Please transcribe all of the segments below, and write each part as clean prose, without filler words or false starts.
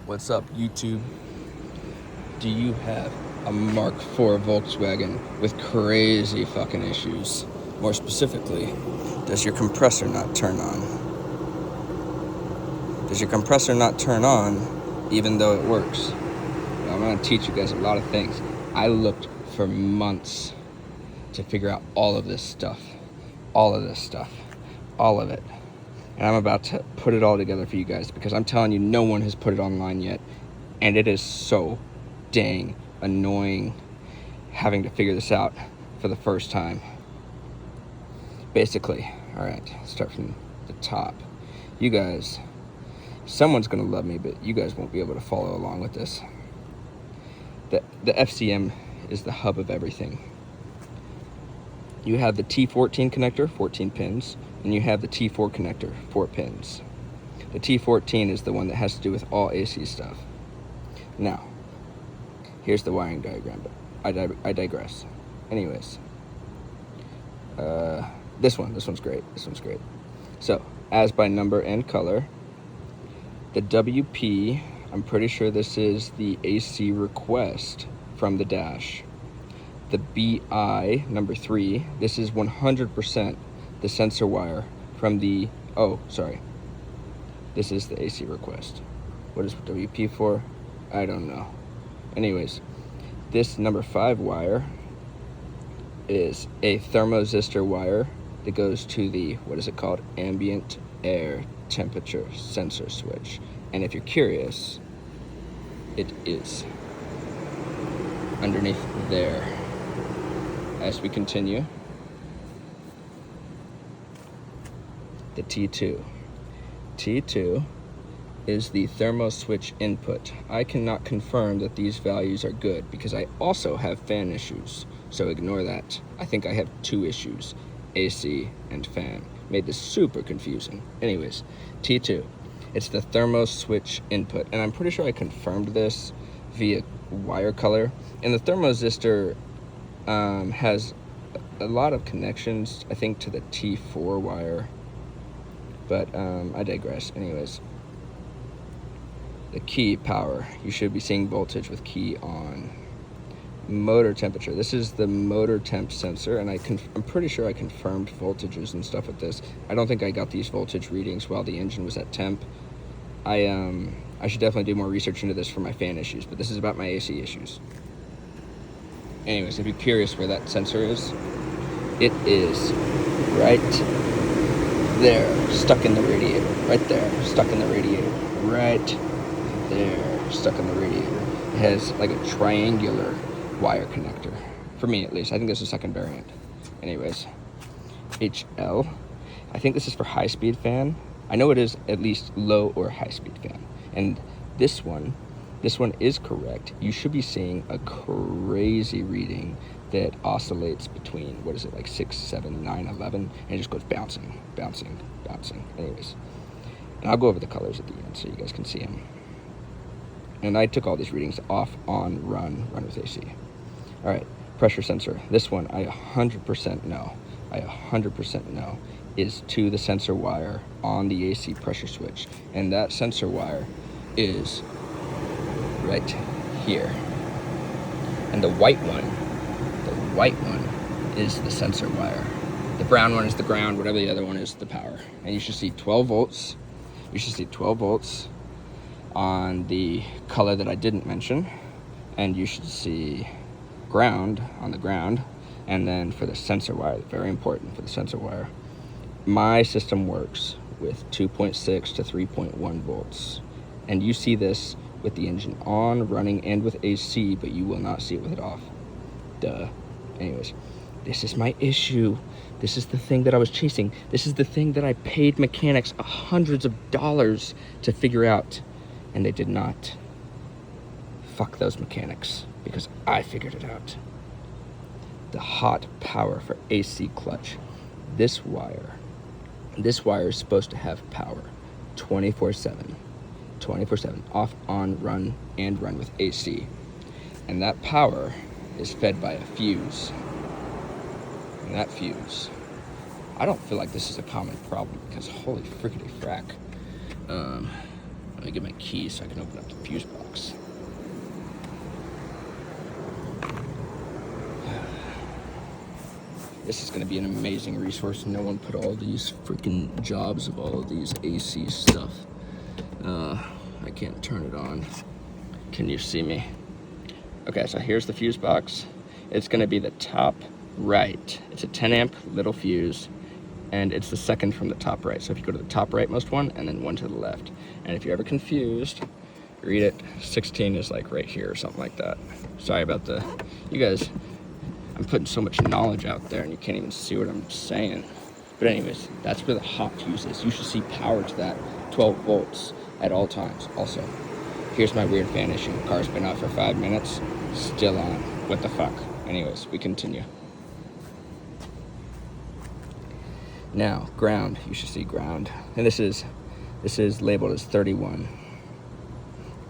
What's up, YouTube? Do you have a Mk4 Volkswagen with crazy fucking issues? More specifically, does your compressor not turn on? Does your compressor not turn on even though it works? Well, I'm gonna teach you guys a lot of things. I looked for months to figure out all of this stuff. All of it. And I'm about to put it all together for you guys because I'm telling you, no one has put it online yet. And it is so dang annoying having to figure this out for the first time. Basically, all right, start from the top. You guys, someone's gonna love me, but you guys won't be able to follow along with this. The FCM is the hub of everything. You have the T14 connector, 14 pins, and you have the T4 connector, 4 pins. The T14 is the one that has to do with all AC stuff. Now, here's the wiring diagram, but I digress. Anyways, this one's great. So, as by number and color, the WP, I'm pretty sure this is the AC request from the dash. The BI, number 3, this is 100% the sensor wire from the, this is the AC request. What is WP for? I don't know. Anyways, this number 5 wire is a thermosistor wire that goes to the, what is it called? Ambient air temperature sensor switch. And if you're curious, it is underneath there. As we continue, the T2. T2 is the thermo switch input. I cannot confirm that these values are good because I also have fan issues, so ignore that. I think I have 2 issues, AC and fan. Made this super confusing. Anyways, T2, it's the thermo switch input, and I'm pretty sure I confirmed this via wire color. And the thermosistor has a lot of connections, I think, to the T4 wire, but I digress. Anyways, the key power, you should be seeing voltage with key on. Motor temperature, this is the motor temp sensor, and I'm pretty sure I confirmed voltages and stuff with this. I don't think I got these voltage readings while the engine was at temp. I should definitely do more research into this for my fan issues, but this is about my AC issues. Anyways, if you're curious where that sensor is, it is right there, stuck in the radiator. Right there, stuck in the radiator. Right there, stuck in the radiator. It has like a triangular wire connector. For me, at least. I think this is the second variant. Anyways, HL. I think this is for high-speed fan. I know it is at least low or high-speed fan. And this one is correct. You should be seeing a crazy reading that oscillates between, what is it, like 6, 7, 9, 11, and it just goes bouncing. Anyways, and I'll go over the colors at the end so you guys can see them. And I took all these readings off, on, run with AC. All right, pressure sensor. This one, I 100% know is to the sensor wire on the AC pressure switch. And that sensor wire is right here. And the white one is the sensor wire. The brown one is the ground, whatever the other one is, the power. And you should see 12 volts. You should see 12 volts on the color that I didn't mention. And you should see ground on the ground. And then for the sensor wire, very important for the sensor wire, my system works with 2.6 to 3.1 volts. And you see this with the engine on, running, and with AC, but you will not see it with it off. Duh. Anyways, this is my issue. This is the thing that I was chasing. This is the thing that I paid mechanics hundreds of dollars to figure out, and they did not. Fuck those mechanics, because I figured it out. The hot power for AC clutch. This wire is supposed to have power 24/7. 24/7, off, on, run, and run with AC. And that power is fed by a fuse. And that fuse, I don't feel like this is a common problem because holy frickety frack. Let me get my key so I can open up the fuse box. This is going to be an amazing resource. No one put all these freaking jobs of all of these AC stuff. I can't turn it on. Can you see me? Okay, so here's the fuse box. It's going to be the top right. It's a 10 amp little fuse, and it's the second from the top right. So if you go to the top rightmost one, and then one to the left. And if you're ever confused, read it. 16 is like right here or something like that. Sorry about you guys, I'm putting so much knowledge out there and you can't even see what I'm saying. But anyways, that's where the hot fuse is. You should see power to that 12 volts at all times. Also, here's my weird fan issue. Car's been out for 5 minutes, still on. What the fuck? Anyways, we continue. Now, ground. You should see ground. And this is labeled as 31.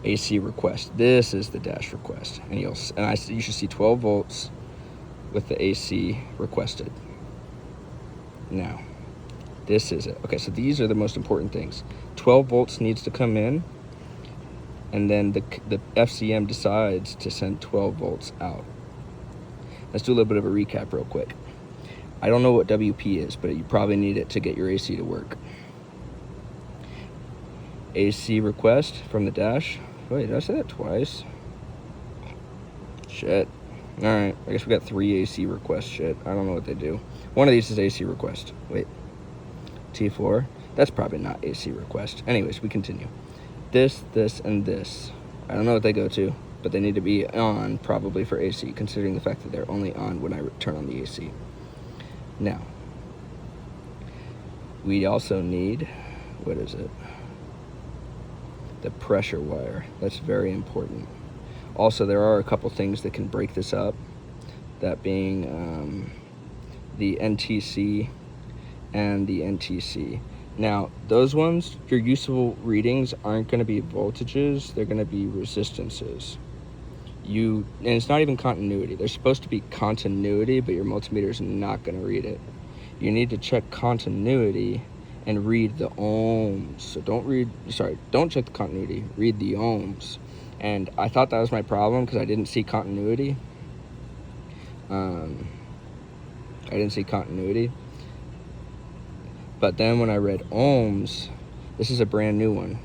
AC request. This is the dash request. And you should see 12 volts with the AC requested. Now, this is it. Okay, so these are the most important things. 12 volts needs to come in, and then the FCM decides to send 12 volts out. Let's do a little bit of a recap real quick. I don't know what WP is, but you probably need it to get your AC to work. AC request from the dash. Wait, did I say that twice? Shit. Alright, I guess we got 3 AC requests. Shit, I don't know what they do. One of these is AC request. Wait. T4? That's probably not AC request. Anyways, we continue. This, and this. I don't know what they go to, but they need to be on probably for AC, considering the fact that they're only on when I turn on the AC. Now, we also need, what is it? The pressure wire. That's very important. Also, there are a couple things that can break this up, that being the NTC and the NTC. Now, those ones, your useful readings aren't going to be voltages, they're going to be resistances. And it's not even continuity. There's supposed to be continuity, but your multimeter is not going to read it. You need to check continuity and read the ohms. So don't check the continuity, read the ohms. And I thought that was my problem because I didn't see continuity. But then when I read ohms, this is a brand new one.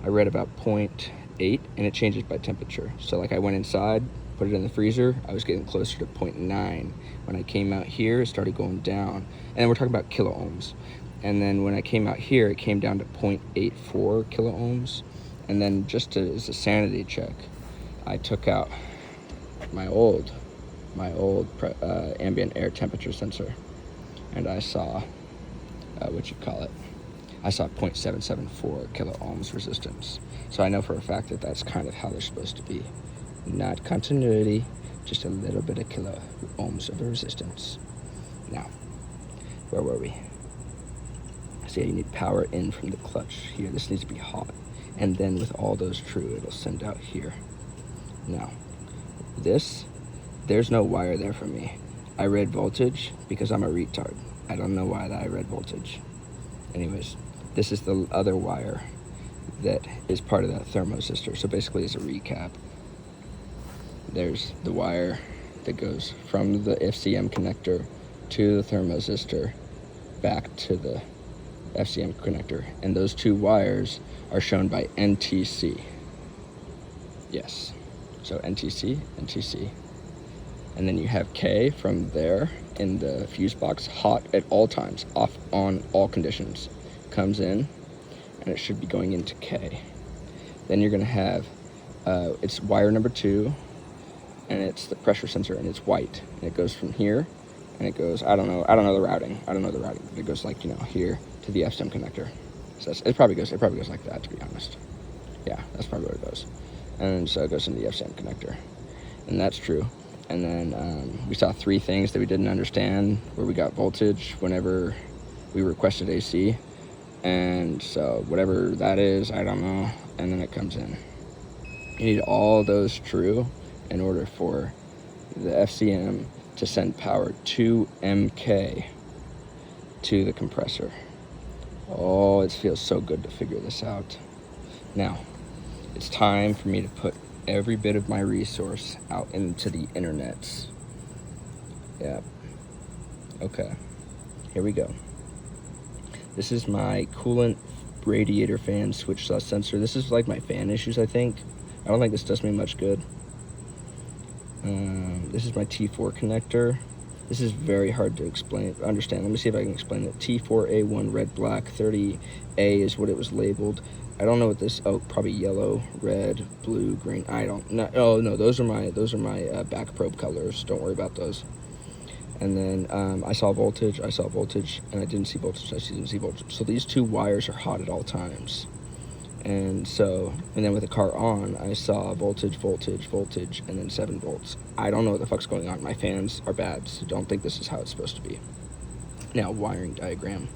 I read about 0.8 and it changes by temperature. So like I went inside, put it in the freezer, I was getting closer to 0.9. When I came out here, it started going down. And we're talking about kilo ohms. And then when I came out here, it came down to 0.84 kilo ohms. And then just as a sanity check, I took out my old ambient air temperature sensor, and I saw, I saw 0.774 kilo ohms resistance. So I know for a fact that that's kind of how they're supposed to be. Not continuity, just a little bit of kilo ohms of resistance. Now, where were we? So yeah, you need power in from the clutch here. This needs to be hot. And then with all those true, it'll send out here. Now, there's no wire there for me. I read voltage because I'm a retard. I don't know why that I read voltage. Anyways, this is the other wire that is part of that thermosistor. So basically, as a recap, there's the wire that goes from the FCM connector to the thermosistor back to the FCM connector, and those two wires are shown by NTC. Yes, so NTC, and then you have K from there in the fuse box, hot at all times, off on all conditions, comes in, and it should be going into K. Then you're gonna have it's wire number 2, and it's the pressure sensor, and it's white, and it goes from here, and it goes, I don't know the routing, but it goes like, here to the FCM connector. So it probably goes like that, to be honest. Yeah, that's probably what it goes. And so it goes into the FCM connector, and that's true. And then we saw 3 things that we didn't understand where we got voltage whenever we requested AC, and so whatever that is, I don't know, and then it comes in. You need all those true in order for the FCM to send power to Mk to the compressor. Oh, it feels so good to figure this out. Now, it's time for me to put every bit of my resource out into the internets. Yeah. Okay. Here we go. This is my coolant radiator fan switch sensor. This is like my fan issues, I think. I don't think this does me much good. This is my T4 connector. This is very hard to understand. Let me see if I can explain it. T4A1 red, black, 30A is what it was labeled. I don't know what this, oh, probably yellow, red, blue, green. I don't know. Oh no, those are my back probe colors. Don't worry about those. And then I saw voltage, and I didn't see voltage, I didn't see voltage. So these two wires are hot at all times. And then with the car on, I saw voltage, and then 7 volts. I don't know what the fuck's going on. My fans are bad, so don't think this is how it's supposed to be. Now, wiring diagram.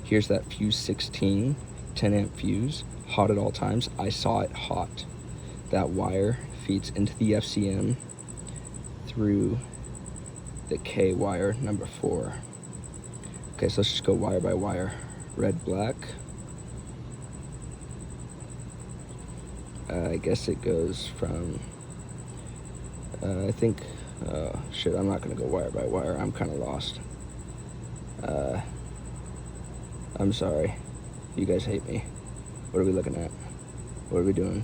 Here's that fuse 16, 10 amp fuse, hot at all times. I saw it hot. That wire feeds into the FCM through the K wire, number 4. Okay, so let's just go wire by wire. Red, black. I guess it goes from, I think, shit, I'm not going to go wire by wire. I'm kind of lost. I'm sorry. You guys hate me. What are we looking at? What are we doing?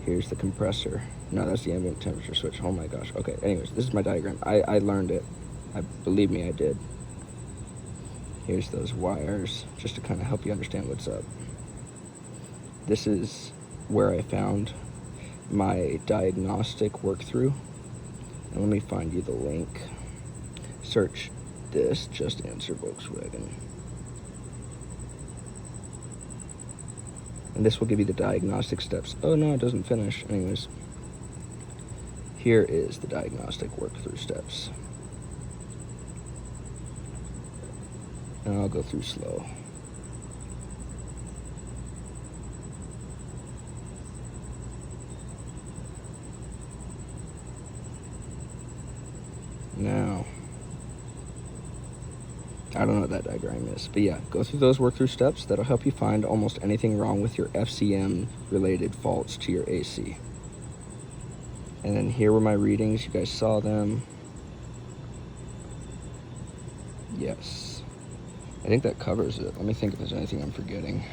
Here's the compressor. No, that's the ambient temperature switch. Oh my gosh. Okay, anyways, this is my diagram. I learned it. Believe me, I did. Here's those wires, just to kind of help you understand what's up. This is where I found my diagnostic workthrough. And let me find you the link. Search this, just answer Volkswagen. And this will give you the diagnostic steps. Oh no, it doesn't finish. Anyways, here is the diagnostic workthrough steps. And I'll go through slow. Now, I don't know what that diagram is, but yeah, go through those work-through steps. That'll help you find almost anything wrong with your FCM-related faults to your AC. And then here were my readings. You guys saw them. Yes. I think that covers it. Let me think if there's anything I'm forgetting.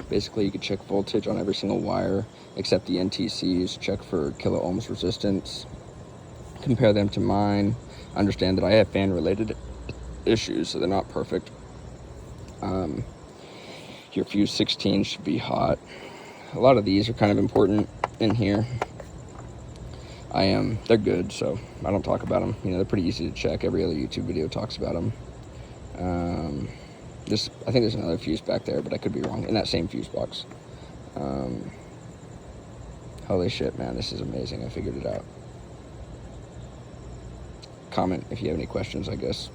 Basically, you can check voltage on every single wire except the NTCs. Check for kilo ohms resistance. Compare them to mine. Understand that I have fan-related issues, so they're not perfect. Your fuse 16 should be hot. A lot of these are kind of important in here. They're good, so I don't talk about them. You know, they're pretty easy to check. Every other YouTube video talks about them. I think there's another fuse back there, but I could be wrong. In that same fuse box. Holy shit, man, this is amazing. I figured it out. Comment if you have any questions, I guess.